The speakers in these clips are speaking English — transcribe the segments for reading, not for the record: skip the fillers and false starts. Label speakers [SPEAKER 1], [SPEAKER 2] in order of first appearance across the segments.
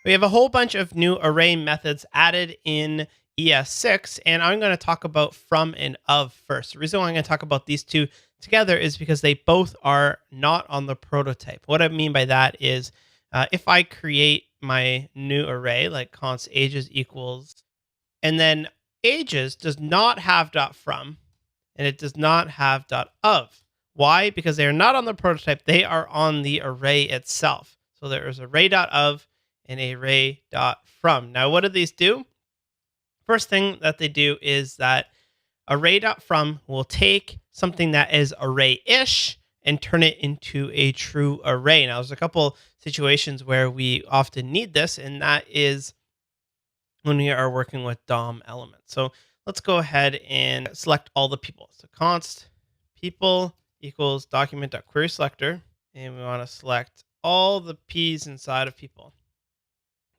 [SPEAKER 1] We have a whole bunch of new array methods added in ES6, and I'm going to talk about from and of first. The reason why I'm going to talk about these two together is because they both are not on the prototype. What I mean by that is if I create my new array, like const ages equals, and then ages does not have .from, and it does not have .of. Why? Because they are not on the prototype. They are on the array itself. So there is array.of and array.from. Now, what do these do? First thing that they do is that array.from will take something that is array-ish and turn it into a true array. Now, there's a couple situations where we often need this, and that is when we are working with DOM elements. So let's go ahead and select all the people. So const people equals document.querySelector, and we want to select all the P's inside of people.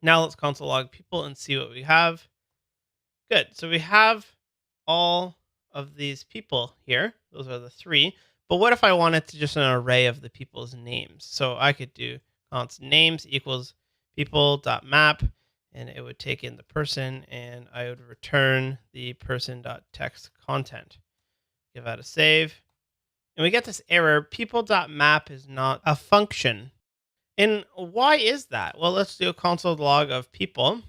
[SPEAKER 1] Now let's console log people and see what we have. Good. So we have all of these people here. Those are the three. But what if I wanted to just an array of the people's names? So I could do const names equals people.map, and it would take in the person, and I would return the person.text content. Give that a save. And we get this error, people.map is not a function. And why is that? Well, let's do a console log of people.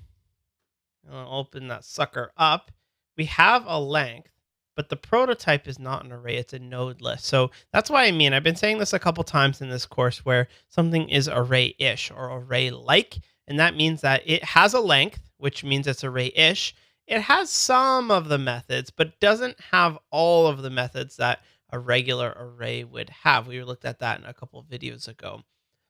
[SPEAKER 1] I'll open that sucker up. We have a length, but the prototype is not an array. It's a node list. So that's why I've been saying this a couple times in this course where something is array-ish or array-like. And that means that it has a length, which means it's array-ish. It has some of the methods, but doesn't have all of the methods that a regular array would have. We looked at that in a couple of videos ago.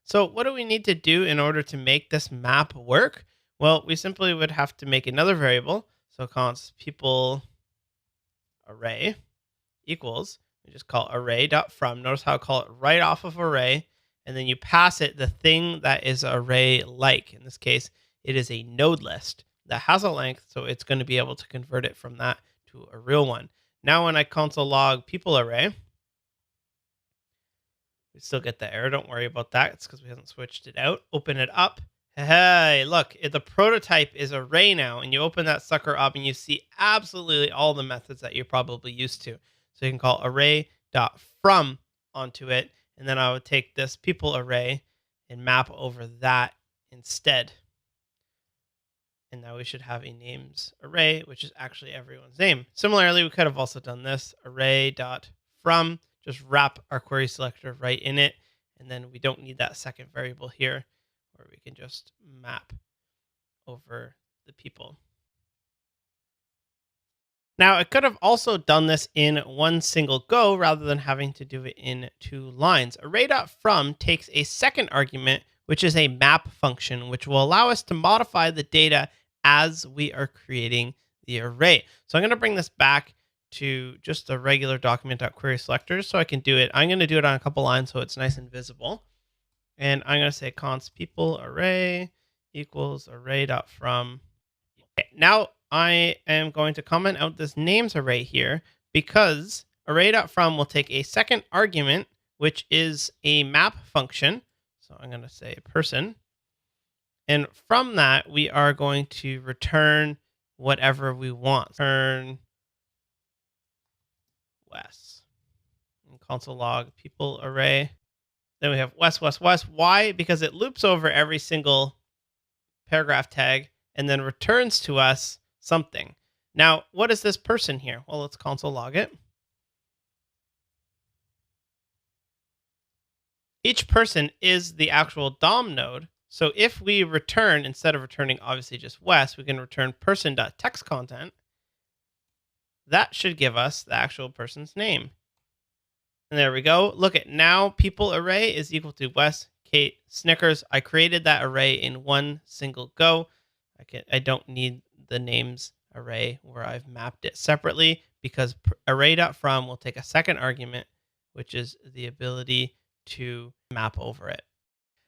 [SPEAKER 1] So what do we need to do in order to make this map work? Well, we simply would have to make another variable. So const people array equals, we just call array.from. Notice how I call it right off of array. And then you pass it the thing that is array-like. In this case, it is a node list that has a length. So it's going to be able to convert it from that to a real one. Now, when I console log people array, we still get the error. Don't worry about that. It's because we haven't switched it out. Open it up. Hey, look, the prototype is array now, and you open that sucker up and you see absolutely all the methods that you're probably used to. So you can call array.from onto it, and then I would take this people array and map over that instead. And now we should have a names array, which is actually everyone's name. Similarly, we could have also done this array.from, just wrap our query selector right in it, and then we don't need that second variable here, where we can just map over the people. Now, it could have also done this in one single go rather than having to do it in 2 lines. Array.from takes a second argument, which is a map function, which will allow us to modify the data as we are creating the array. So I'm going to bring this back to just a regular document.querySelector so I can do it. I'm going to do it on a couple lines so it's nice and visible. And I'm going to say const people array equals array.from. Okay, now I am going to comment out this names array here because array.from will take a second argument, which is a map function. So I'm going to say person. And from that, we are going to return whatever we want. Return Wes. And console log people array. Then we have Wes. Why? Because it loops over every single paragraph tag and then returns to us something. Now, what is this person here? Well, let's console log it. Each person is the actual DOM node. So if we return, instead of returning obviously just Wes, we can return person.textContent. That should give us the actual person's name. And there we go. Look at now people array is equal to Wes, Kate, Snickers. I created that array in one single go. I don't need the names array where I've mapped it separately because array.from will take a second argument, which is the ability to map over it.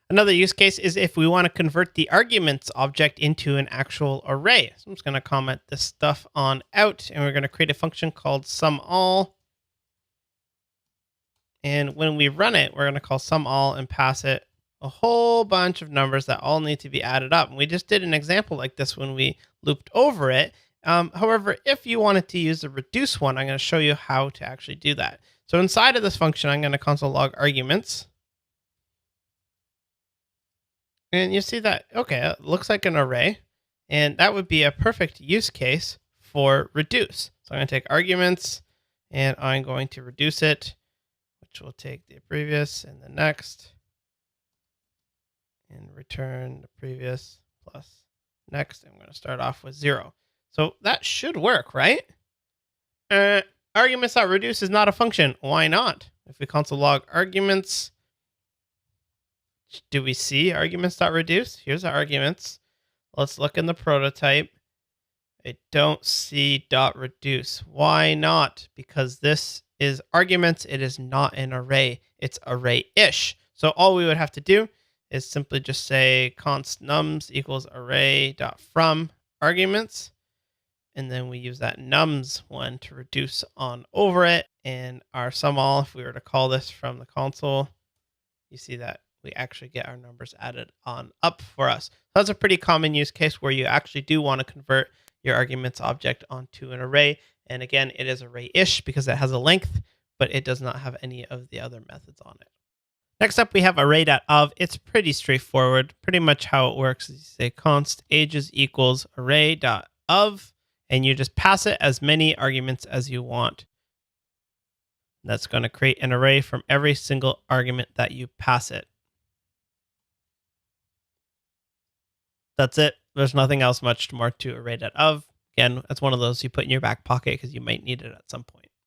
[SPEAKER 1] Another use case is if we want to convert the arguments object into an actual array. So I'm just going to comment this stuff on out, and we're going to create a function called SumAll. And when we run it, we're going to call SumAll and pass it a whole bunch of numbers that all need to be added up. And we just did an example like this when we looped over it. However, if you wanted to use the reduce one, I'm going to show you how to actually do that. So inside of this function, I'm going to console log arguments. And you see that, okay, it looks like an array. And that would be a perfect use case for reduce. So I'm going to take arguments and I'm going to reduce it, which will take the previous and the next and return the previous plus next. I'm going to start off with 0. So that should work, right? Arguments.reduce is not a function. Why not? If we console log arguments, do we see arguments.reduce? Here's the arguments. Let's look in the prototype. I don't see dot reduce. Why not? Because this is arguments. It is not an array. It's array-ish. So all we would have to do is simply just say const nums equals array dot from arguments. And then we use that nums one to reduce on over it. And our sum all, if we were to call this from the console, you see that we actually get our numbers added on up for us. That's a pretty common use case where you actually do want to convert your arguments object onto an array. And again, it is array-ish because it has a length, but it does not have any of the other methods on it. Next up, we have array.of. It's pretty straightforward. Pretty much how it works is you say const ages equals array.of, and you just pass it as many arguments as you want. That's going to create an array from every single argument that you pass it. That's it. There's nothing else much more to array.of. Again, that's one of those you put in your back pocket because you might need it at some point.